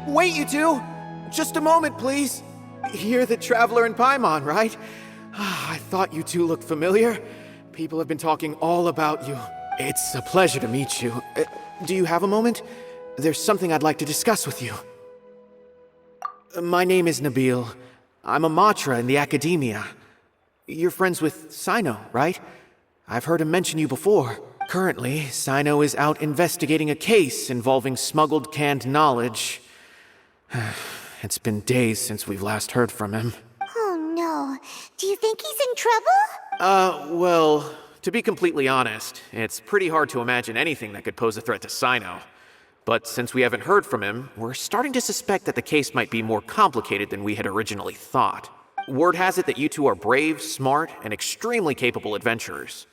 Wait, you two! Just a moment, please. You're the Traveler in Paimon, right? I thought you two looked familiar. People have been talking all about you. It's a pleasure to meet you. Do you have a moment? There's something I'd like to discuss with you. My name is Nabil. I'm a Matra in the Academia. You're friends with Cyno, right? I've heard him mention you before. Currently, Cyno is out investigating a case involving smuggled canned knowledge. It's been days since we've last heard from him. Oh no. Do you think he's in trouble? Well, to be completely honest, it's pretty hard to imagine anything that could pose a threat to Cyno. But since we haven't heard from him, we're starting to suspect that the case might be more complicated than we had originally thought. Word has it that you two are brave, smart, and extremely capable adventurers.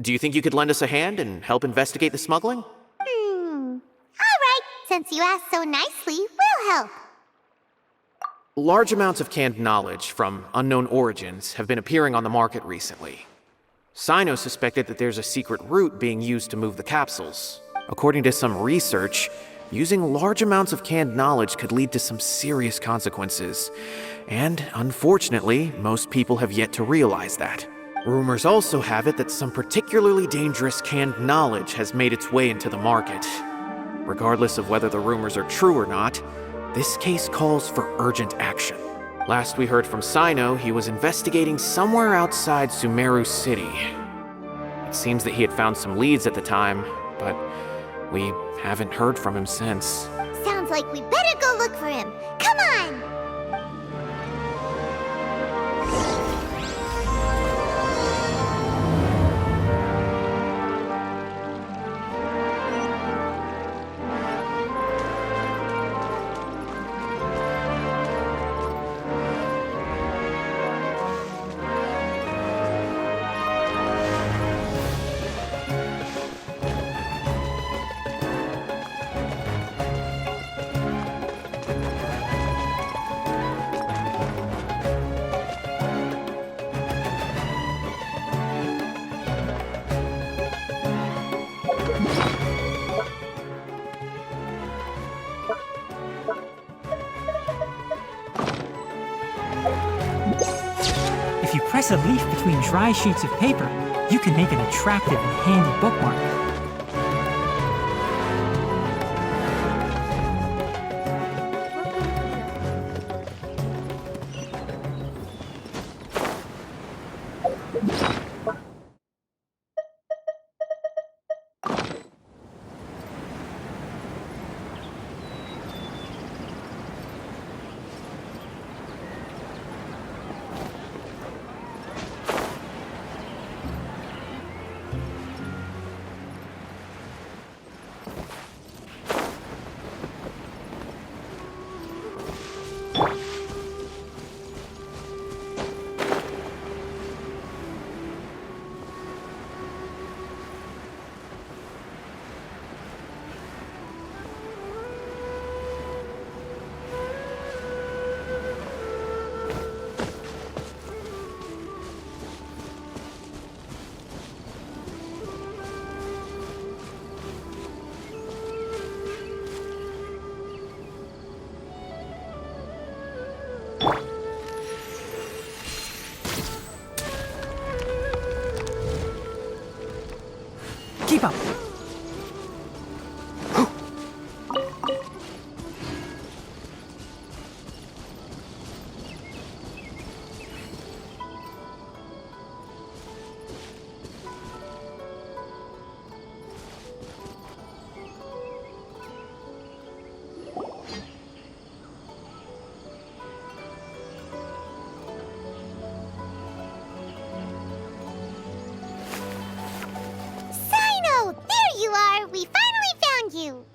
Do you think you could lend us a hand and help investigate the smuggling? Alright, since you asked so nicely, we'll help. Large amounts of canned knowledge from unknown origins have been appearing on the market recently. Cyno suspected that there's a secret route being used to move the capsules. According to some research, using large amounts of canned knowledge could lead to some serious consequences. And unfortunately, most people have yet to realize that. Rumors also have it that some particularly dangerous canned knowledge has made its way into the market. Regardless of whether the rumors are true or not, this case calls for urgent action. Last we heard from Cyno, he was investigating somewhere outside Sumeru City. It seems that he had found some leads at the time, but we haven't heard from him since. Sounds like we better go look for him. Come on! If you press a leaf between dry sheets of paper, you can make an attractive and handy bookmark. Keep up! We finally found you!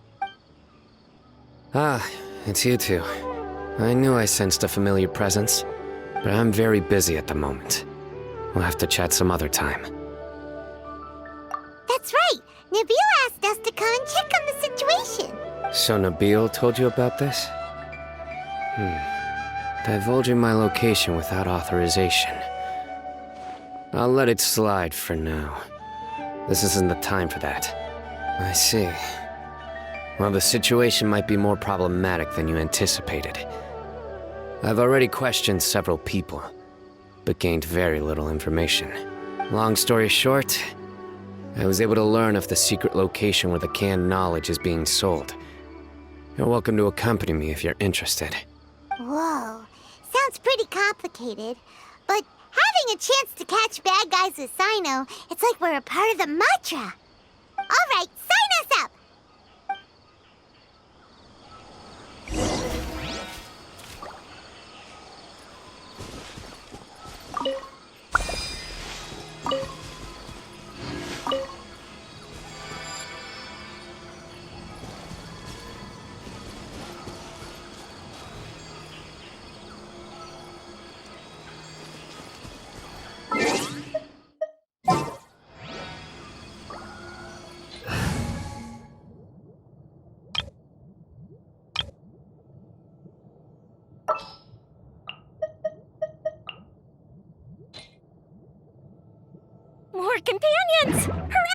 Ah, it's you two. I knew I sensed a familiar presence, but I'm very busy at the moment. We'll have to chat some other time. That's right! Nabil asked us to come and check on the situation. So Nabil told you about this? Divulging my location without authorization. I'll let it slide for now. This isn't the time for that. I see. Well, the situation might be more problematic than you anticipated. I've already questioned several people, but gained very little information. Long story short, I was able to learn of the secret location where the canned knowledge is being sold. You're welcome to accompany me if you're interested. Whoa, sounds pretty complicated. But having a chance to catch bad guys with Cyno, it's like we're a part of the mantra. All right, sign us up! More companions! Hooray!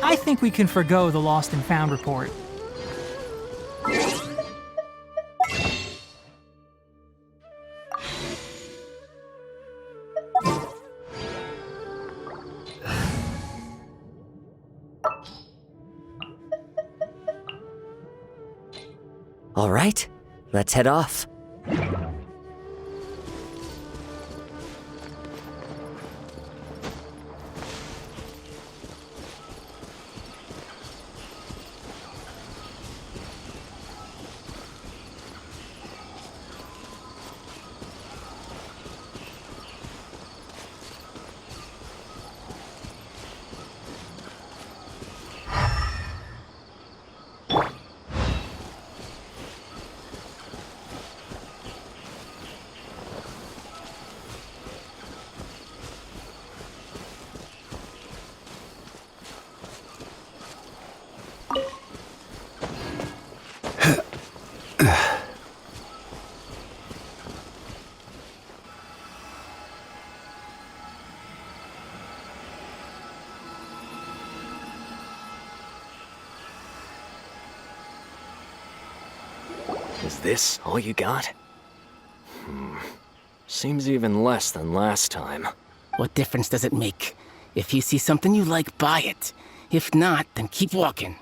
I think we can forgo the lost and found report. All right, let's head off. Is this all you got? Seems even less than last time. What difference does it make? If you see something you like, buy it. If not, then keep walking.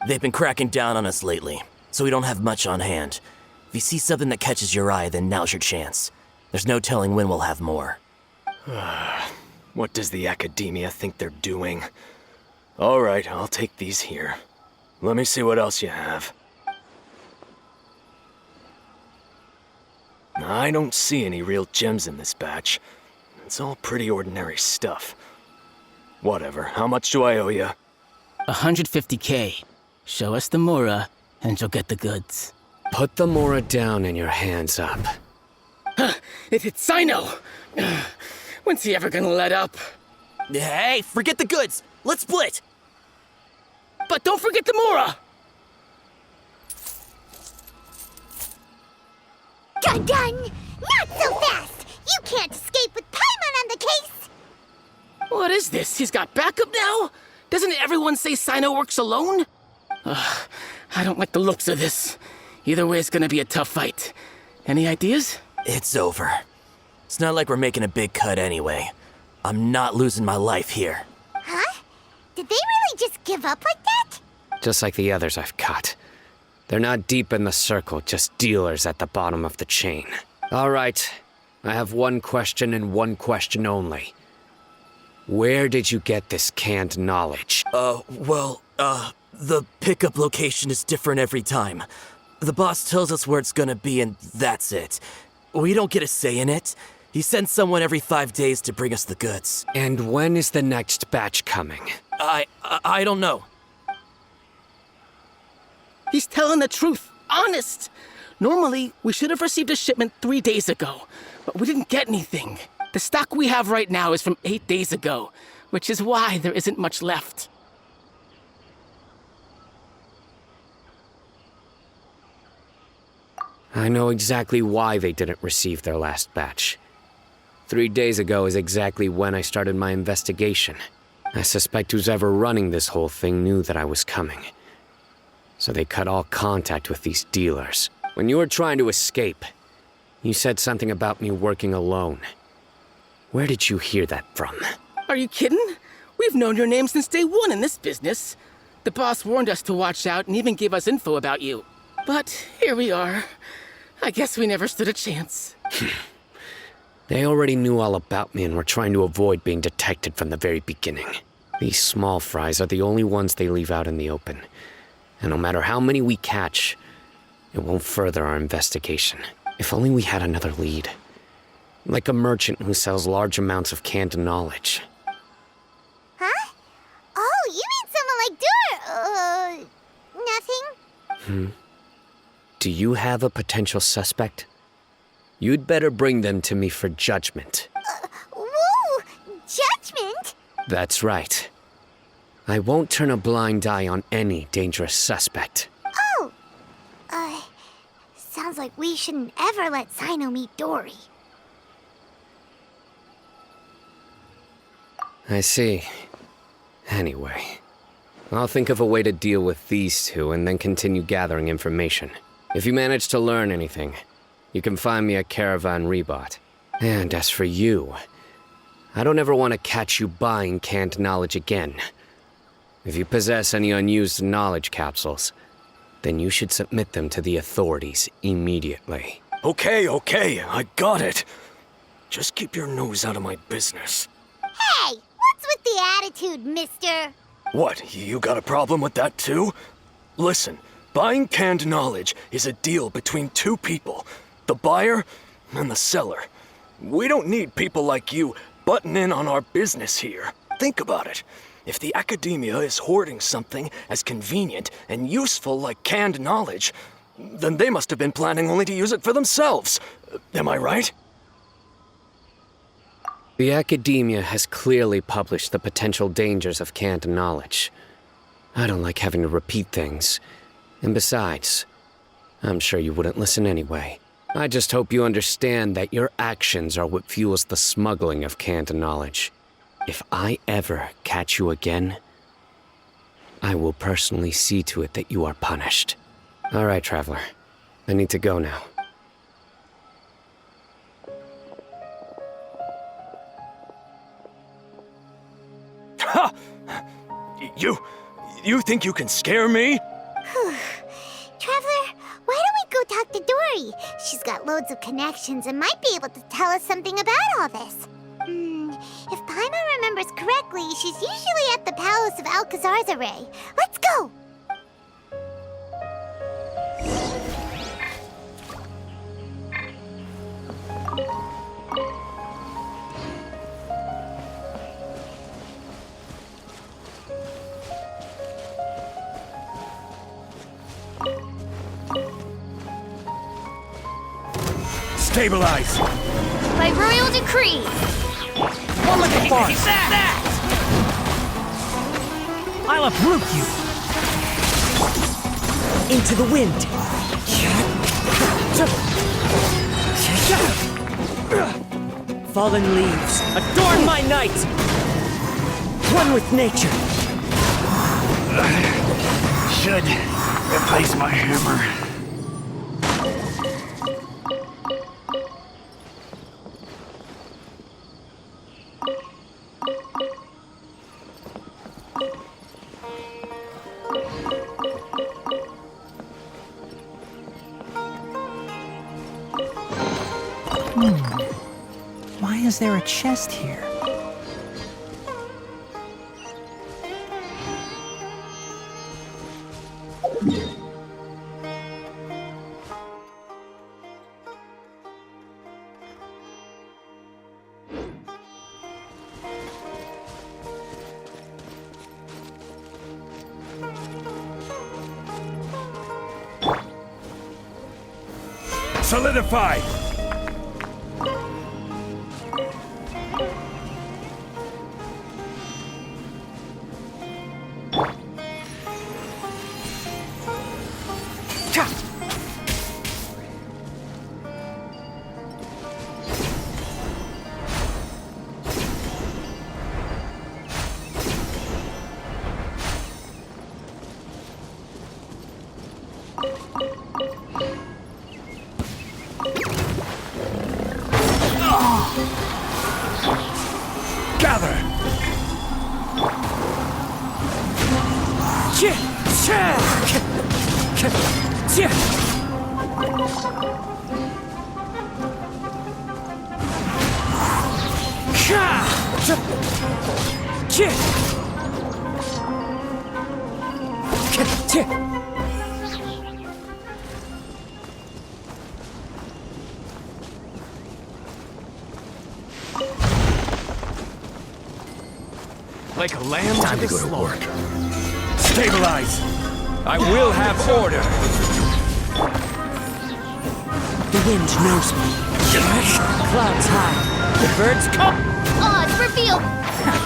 They've been cracking down on us lately, so we don't have much on hand. If you see something that catches your eye, then now's your chance. There's no telling when we'll have more. What does the Academia think they're doing? Alright, I'll take these here. Let me see what else you have. I don't see any real gems in this batch. It's all pretty ordinary stuff. Whatever, how much do I owe you? 150K. Show us the Mora, and you'll get the goods. Put the Mora down and your hands up. It hit Cyno! When's he ever gonna let up? Hey, forget the goods! Let's split! But don't forget the Mora! Dun dun! Not so fast! You can't escape with Paimon on the case! What is this? He's got backup now? Doesn't everyone say Cyno works alone? I don't like the looks of this. Either way, it's gonna be a tough fight. Any ideas? It's over. It's not like we're making a big cut anyway. I'm not losing my life here. Huh? Did they really just give up like that? Just like the others I've caught. They're not deep in the circle, just dealers at the bottom of the chain. All right, I have one question and one question only. Where did you get this canned knowledge? The pickup location is different every time. The boss tells us where it's gonna be and that's it. We don't get a say in it. He sends someone every 5 days to bring us the goods. And when is the next batch coming? I don't know. He's telling the truth. Honest. Normally, we should have received a shipment 3 days ago, but we didn't get anything. The stock we have right now is from 8 days ago, which is why there isn't much left. I know exactly why they didn't receive their last batch. 3 days ago is exactly when I started my investigation. I suspect who's ever running this whole thing knew that I was coming. So they cut all contact with these dealers. When you were trying to escape, you said something about me working alone. Where did you hear that from? Are you kidding? We've known your name since day one in this business. The boss warned us to watch out and even gave us info about you. But here we are. I guess we never stood a chance. They already knew all about me and were trying to avoid being detected from the very beginning. These small fries are the only ones they leave out in the open. And no matter how many we catch, it won't further our investigation. If only we had another lead. Like a merchant who sells large amounts of canned knowledge. Huh? Oh, you mean someone like nothing? Do you have a potential suspect? You'd better bring them to me for judgment. Whoa! Judgment? That's right. I won't turn a blind eye on any dangerous suspect. Oh! Sounds like we shouldn't ever let Cyno meet Dory. I see. Anyway, I'll think of a way to deal with these two and then continue gathering information. If you manage to learn anything, you can find me at Caravan Rebot. And as for you, I don't ever want to catch you buying canned knowledge again. If you possess any unused knowledge capsules, then you should submit them to the authorities immediately. Okay, I got it. Just keep your nose out of my business. Hey! What's with the attitude, mister? What, you got a problem with that too? Listen, buying canned knowledge is a deal between two people, the buyer and the seller. We don't need people like you butting in on our business here. Think about it. If the Academia is hoarding something as convenient and useful like canned knowledge, then they must have been planning only to use it for themselves. Am I right? The Academia has clearly published the potential dangers of canned knowledge. I don't like having to repeat things. And besides, I'm sure you wouldn't listen anyway. I just hope you understand that your actions are what fuels the smuggling of canned knowledge. If I ever catch you again, I will personally see to it that you are punished. All right, Traveler. I need to go now. Ha! You think you can scare me? Traveler, why don't we go talk to Dory? She's got loads of connections and might be able to tell us something about all this. If Paimon remembers correctly, she's usually at the Palace of Alcazar's array. Let's go! Stabilize! By royal decree! One like a farce! I'll uproot you! Into the wind. Fallen leaves, adorn my night! One with nature. Should replace my hammer. Why is there a chest here? Solidify! Gather! Like a lamb Time to to the go to slaughter. work. Stabilize! I will have order! The wind knows me. Clouds high. The birds come. Odds reveal!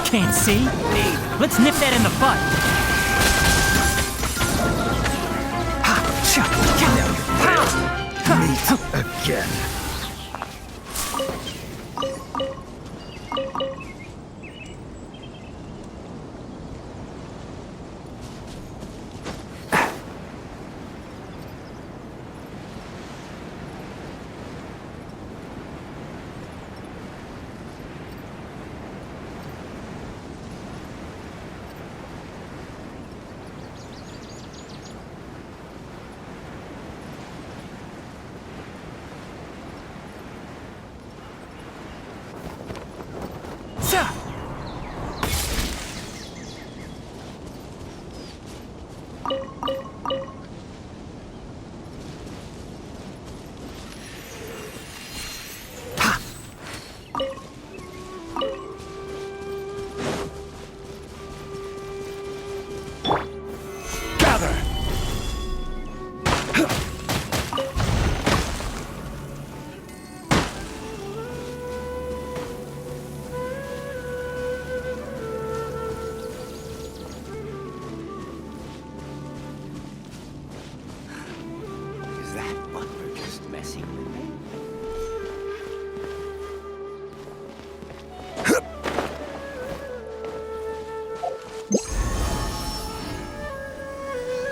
Can't see? Let's nip that in the butt. Meet again.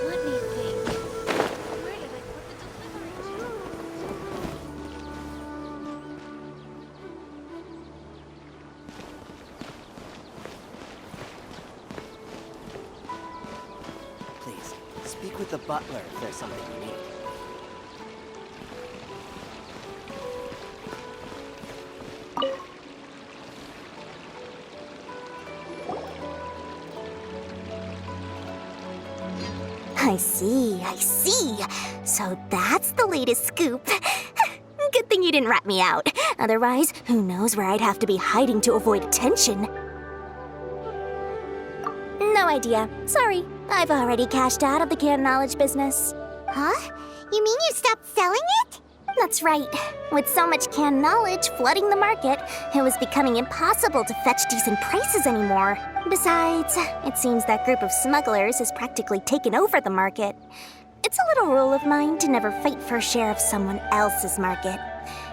Let me think. Where did I put the delivery Please, speak with the butler if there's something you need. I see. So that's the latest scoop. Good thing you didn't rat me out. Otherwise, who knows where I'd have to be hiding to avoid attention. No idea. Sorry, I've already cashed out of the canned knowledge business. Huh? You mean you stopped selling it? That's right. With so much canned knowledge flooding the market, it was becoming impossible to fetch decent prices anymore. Besides, it seems that group of smugglers has practically taken over the market. It's a little rule of mine to never fight for a share of someone else's market.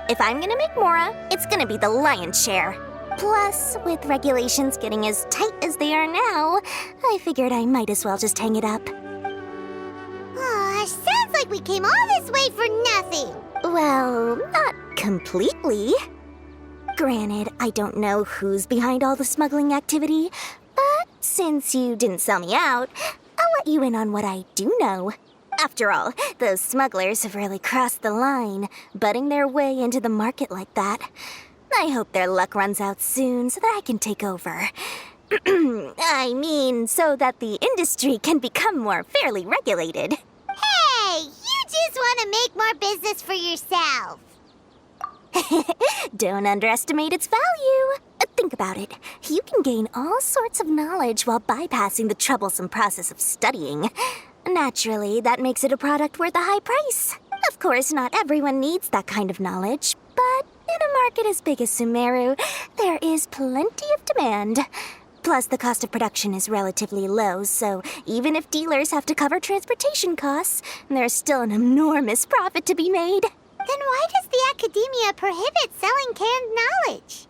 If I'm gonna make Mora, it's gonna be the lion's share. Plus, with regulations getting as tight as they are now, I figured I might as well just hang it up. Sounds like we came all this way for nothing. Well, not completely. Granted, I don't know who's behind all the smuggling activity, but since you didn't sell me out, I'll let you in on what I do know. After all, those smugglers have really crossed the line, butting their way into the market like that. I hope their luck runs out soon so that I can take over. I mean, so that the industry can become more fairly regulated. Hey, you just want to make more business for yourself. Don't underestimate its value. Think about it. You can gain all sorts of knowledge while bypassing the troublesome process of studying. Naturally, that makes it a product worth a high price. Of course, not everyone needs that kind of knowledge, but in a market as big as Sumeru, there is plenty of demand. Plus, the cost of production is relatively low, so even if dealers have to cover transportation costs, there's still an enormous profit to be made. Then why does the academia prohibit selling canned knowledge?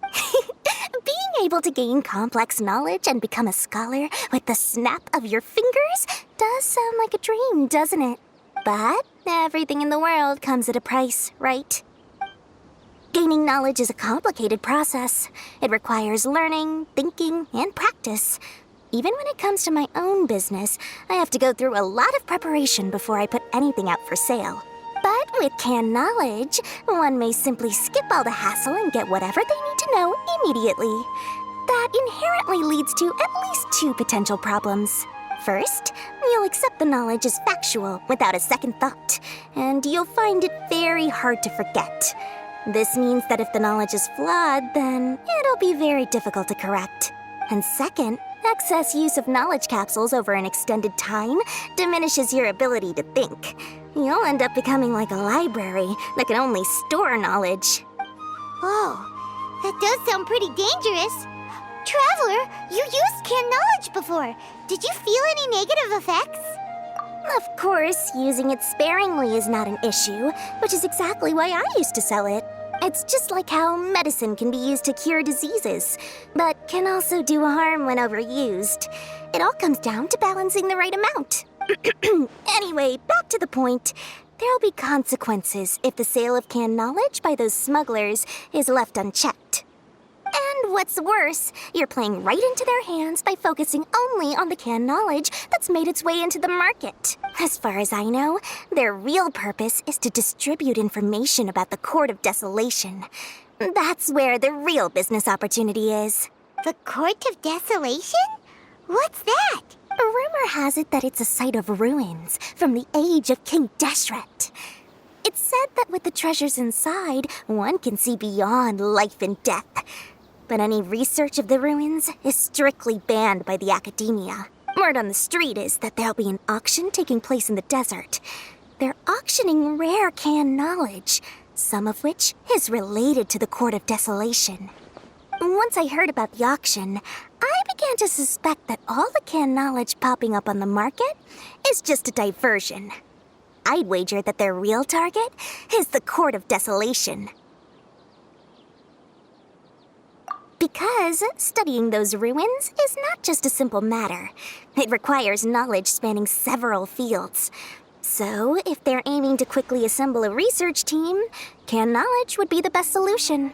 Being able to gain complex knowledge and become a scholar with the snap of your fingers does sound like a dream, doesn't it? But everything in the world comes at a price, right? Gaining knowledge is a complicated process. It requires learning, thinking, and practice. Even when it comes to my own business, I have to go through a lot of preparation before I put anything out for sale. But with canned knowledge, one may simply skip all the hassle and get whatever they need to know immediately. That inherently leads to at least two potential problems. First, you'll accept the knowledge as factual without a second thought, and you'll find it very hard to forget. This means that if the knowledge is flawed, then it'll be very difficult to correct. And second, excess use of knowledge capsules over an extended time diminishes your ability to think. You'll end up becoming like a library that can only store knowledge. Whoa, that does sound pretty dangerous. Traveler, you used canned knowledge before. Did you feel any negative effects? Of course, using it sparingly is not an issue, which is exactly why I used to sell it. It's just like how medicine can be used to cure diseases, but can also do harm when overused. It all comes down to balancing the right amount. Anyway, back to the point. There'll be consequences if the sale of canned knowledge by those smugglers is left unchecked. And what's worse, you're playing right into their hands by focusing only on the canned knowledge that's made its way into the market. As far as I know, their real purpose is to distribute information about the Court of Desolation. That's where the real business opportunity is. The Court of Desolation? What's that? A rumor has it that it's a site of ruins from the age of King Deshret. It's said that with the treasures inside, one can see beyond life and death. But any research of the ruins is strictly banned by the academia. Word on the street is that there'll be an auction taking place in the desert. They're auctioning rare canned knowledge, some of which is related to the Court of Desolation. Once I heard about the auction, I began to suspect that all the canned knowledge popping up on the market is just a diversion. I'd wager that their real target is the Court of Desolation. Because studying those ruins is not just a simple matter. It requires knowledge spanning several fields. So, if they're aiming to quickly assemble a research team, canned knowledge would be the best solution.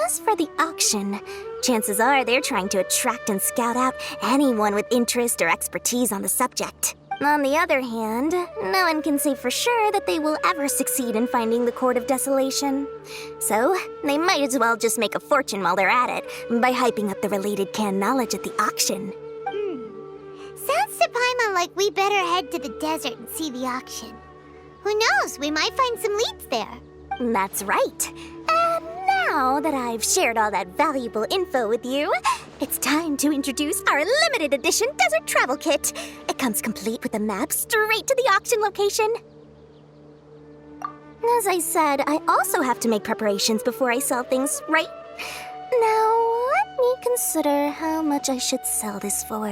As for the auction, chances are they're trying to attract and scout out anyone with interest or expertise on the subject. On the other hand, no one can say for sure that they will ever succeed in finding the Court of Desolation. So, they might as well just make a fortune while they're at it by hyping up the related canned knowledge at the auction. Sounds to Paimon feeling like we better head to the desert and see the auction. Who knows, we might find some leads there. That's right. And now that I've shared all that valuable info with you, it's time to introduce our limited edition desert travel kit. It comes complete with a map straight to the auction location. As I said, I also have to make preparations before I sell things, right? Now, let me consider how much I should sell this for.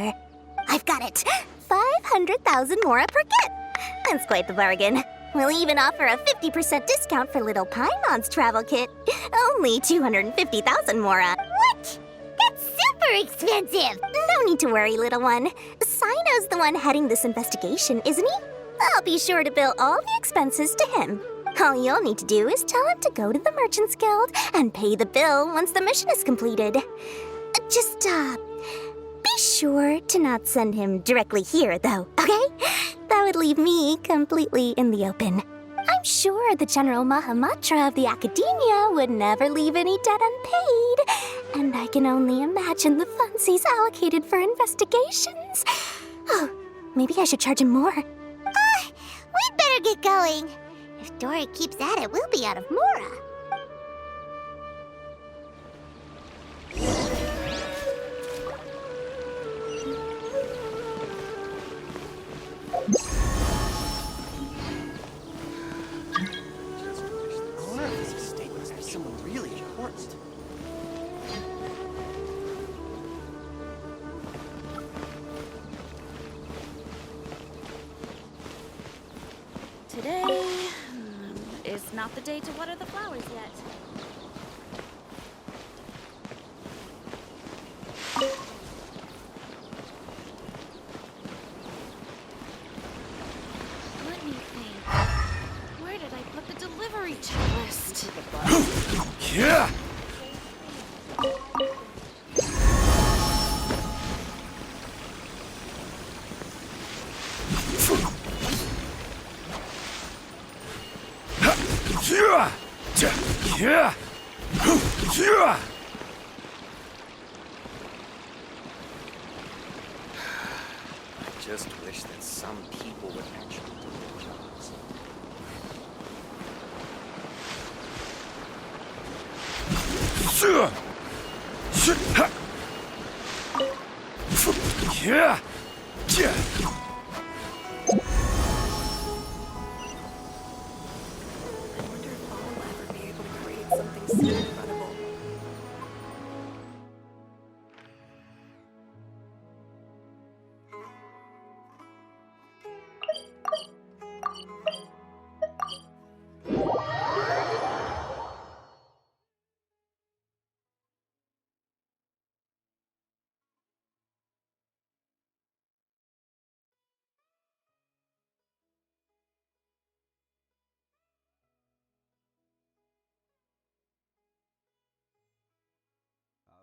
I've got it! 500,000 mora per kit! That's quite the bargain. We'll even offer a 50% discount for Little Paimon's travel kit. Only 250,000 mora. What? That's super expensive! No need to worry, little one. Cyno's the one heading this investigation, isn't he? I'll be sure to bill all the expenses to him. All you'll need to do is tell him to go to the Merchants Guild and pay the bill once the mission is completed. Just, be sure to not send him directly here, though, okay? That would leave me completely in the open. I'm sure the General Mahamatra of the Academia would never leave any debt unpaid, and I can only imagine the funds he's allocated for investigations. Oh, maybe I should charge him more. We'd better get going. If Dora keeps at it, we'll be out of mora. Today is not the day to water the flowers yet. Let me think. Where did I put the delivery checklist? Yeah! I just wish that some people would actually do their jobs. Yeah!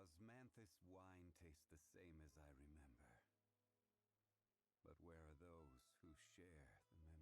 Osmanthus wine tastes the same as I remember. But where are those who share the memory?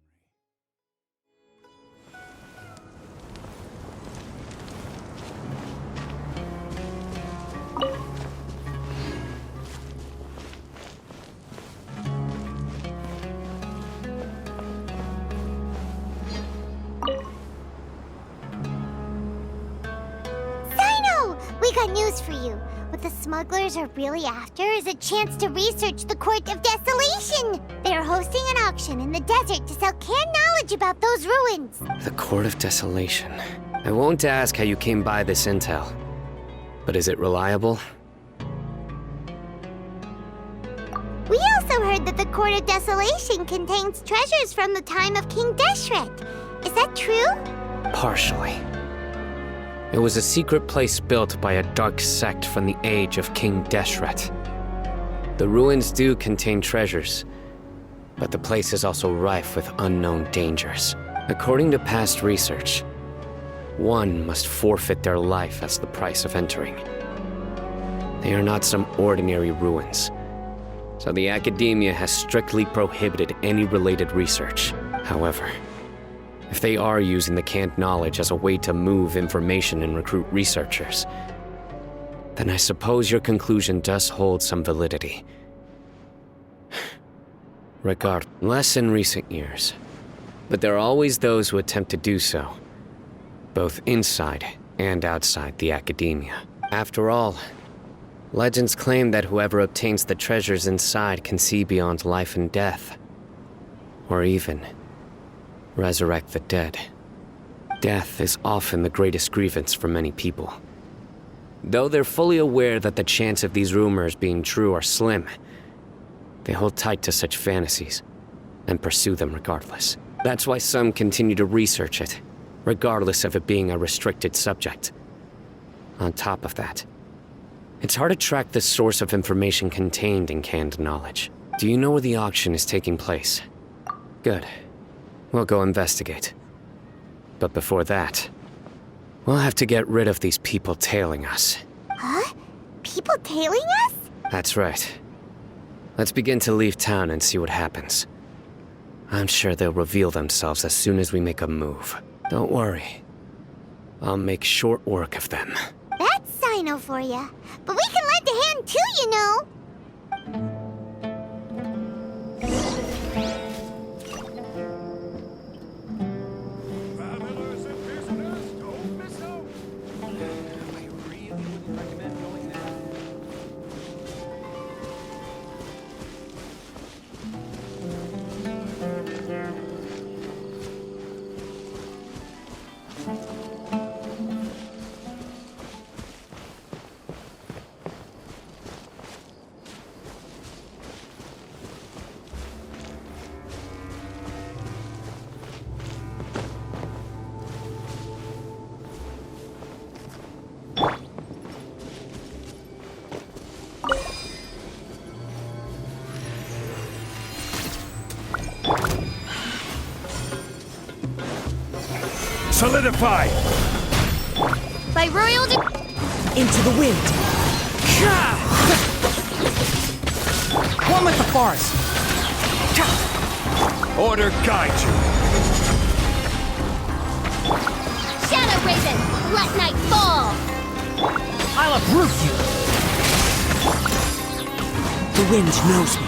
We got news for you. What the smugglers are really after is a chance to research the Court of Desolation. They are hosting an auction in the desert to sell canned knowledge about those ruins. The Court of Desolation. I won't ask how you came by this intel. But is it reliable? We also heard that the Court of Desolation contains treasures from the time of King Deshret. Is that true? Partially. It was a secret place built by a dark sect from the age of King Deshret. The ruins do contain treasures, but the place is also rife with unknown dangers. According to past research, one must forfeit their life as the price of entering. They are not some ordinary ruins, so the Academia has strictly prohibited any related research. However, if they are using the canned knowledge as a way to move information and recruit researchers, then I suppose your conclusion does hold some validity. Less in recent years. But there are always those who attempt to do so, both inside and outside the academia. After all, legends claim that whoever obtains the treasures inside can see beyond life and death, or even resurrect the dead. Death is often the greatest grievance for many people. Though they're fully aware that the chance of these rumors being true are slim, they hold tight to such fantasies and pursue them regardless. That's why some continue to research it, regardless of it being a restricted subject. On top of that, it's hard to track the source of information contained in canned knowledge. Do you know where the auction is taking place? Good. We'll go investigate. But before that, we'll have to get rid of these people tailing us. Huh? People tailing us? That's right. Let's begin to leave town and see what happens. I'm sure they'll reveal themselves as soon as we make a move. Don't worry. I'll make short work of them. That's Cyno for ya. But we can lend a hand too, you know. Travelers and visitors, don't miss out. I really wouldn't recommend going there. Solidify! By royal Into the wind. One with the forest. Order guide you. Shadow Raven, let night fall! I'll uproot you. The wind knows me.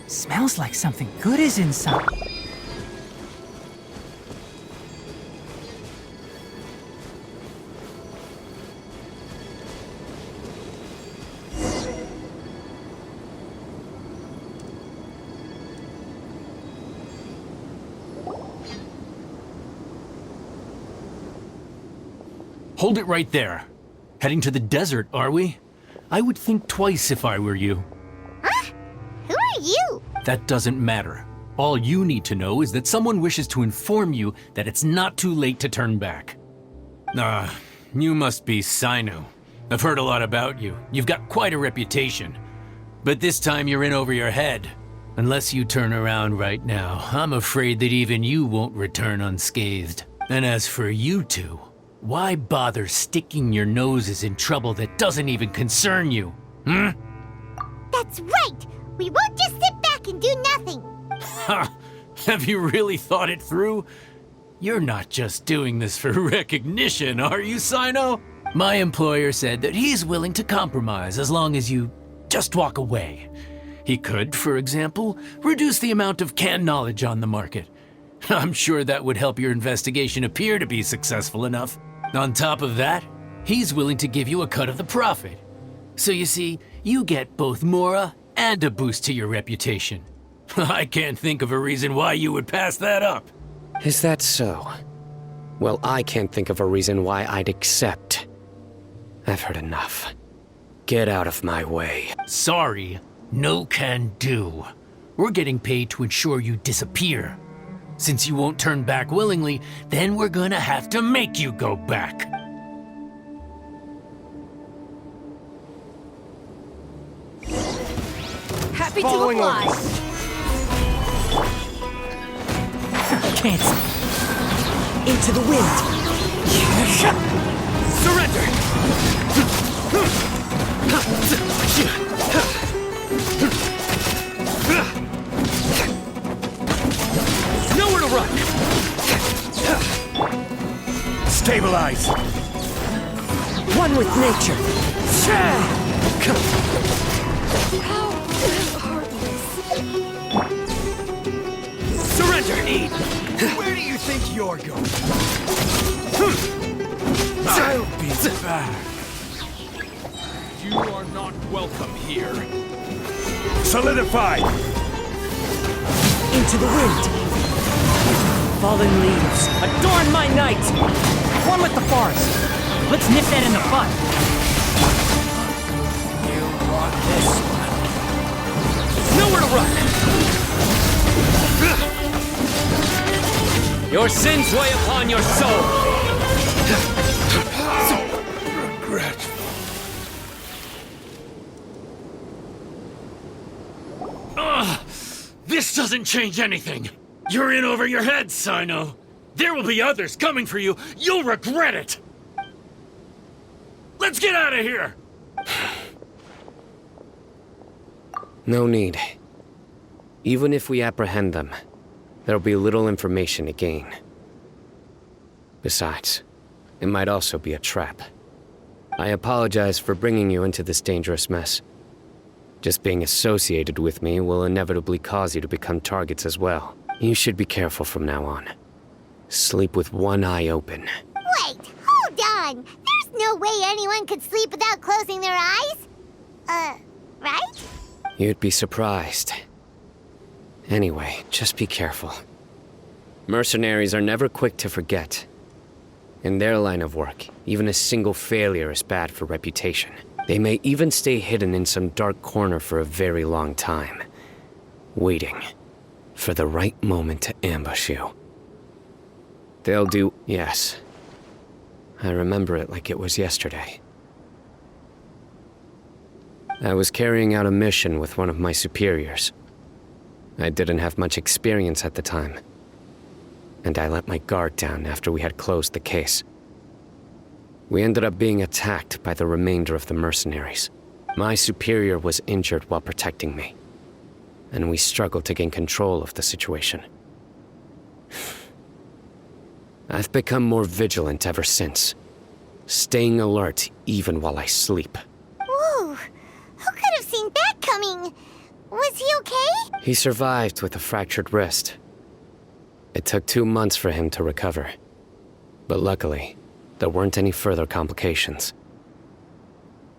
Smells like something good is inside. Hold it right there. Heading to the desert, are we? I would think twice if I were you. Huh? Who are you? That doesn't matter. All you need to know is that someone wishes to inform you that it's not too late to turn back. You must be Cyno. I've heard a lot about you. You've got quite a reputation. But this time you're in over your head. Unless you turn around right now, I'm afraid that even you won't return unscathed. And as for you two, why bother sticking your noses in trouble that doesn't even concern you? That's right! We won't just sit back and do nothing! Ha! Have you really thought it through? You're not just doing this for recognition, are you, Cyno? My employer said that he's willing to compromise as long as you just walk away. He could, for example, reduce the amount of canned knowledge on the market. I'm sure that would help your investigation appear to be successful enough. On top of that, he's willing to give you a cut of the profit. So you see, you get both Mora and a boost to your reputation. I can't think of a reason why you would pass that up. Is that so? Well, I can't think of a reason why I'd accept. I've heard enough. Get out of my way. Sorry, no can do. We're getting paid to ensure you disappear. Since you won't turn back willingly, then we're gonna have to make you go back. Happy Following to oblige. orders. Cancel. Into the wind. Surrender! Nowhere to run! Stabilize! One with nature! Surrender! Where do you think you're going? I'll be back. You are not welcome here. Solidify! Into the wind! Fallen leaves, adorn my night! One with the forest. Let's nip that in the bud. You want this one? Nowhere to run! Your sins weigh upon your soul! Regretful. This doesn't change anything. You're in over your head, Cyno. There will be others coming for you. You'll regret it. Let's get out of here. No need. Even if we apprehend them, there'll be little information to gain. Besides, it might also be a trap. I apologize for bringing you into this dangerous mess. Just being associated with me will inevitably cause you to become targets as well. You should be careful from now on. Sleep with one eye open. Wait, hold on! There's no way anyone could sleep without closing their eyes? Right? You'd be surprised. Anyway, just be careful. Mercenaries are never quick to forget. In their line of work, even a single failure is bad for reputation. They may even stay hidden in some dark corner for a very long time, waiting for the right moment to ambush you. They'll do... Yes. I remember it like it was yesterday. I was carrying out a mission with one of my superiors. I didn't have much experience at the time, and I let my guard down after we had closed the case. We ended up being attacked by the remainder of the mercenaries. My superior was injured while protecting me, and we struggled to gain control of the situation. I've become more vigilant ever since, staying alert even while I sleep. Whoa! Who could have seen that coming? Was he okay? He survived with a fractured wrist. It took 2 months for him to recover, but luckily, there weren't any further complications.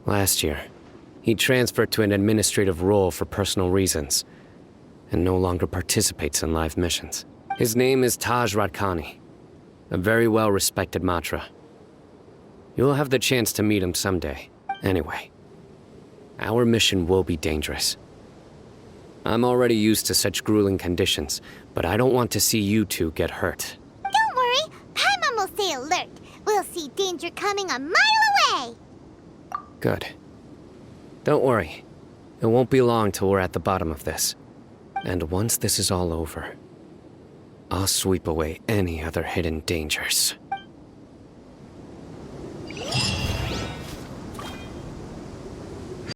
Last year, he transferred to an administrative role for personal reasons, and no longer participates in live missions. His name is Taj Radkani, a very well-respected Matra. You'll have the chance to meet him someday. Anyway, our mission will be dangerous. I'm already used to such grueling conditions, but I don't want to see you two get hurt. Don't worry, Paimon will stay alert. We'll see danger coming a mile away! Good. Don't worry. It won't be long till we're at the bottom of this. And once this is all over, I'll sweep away any other hidden dangers.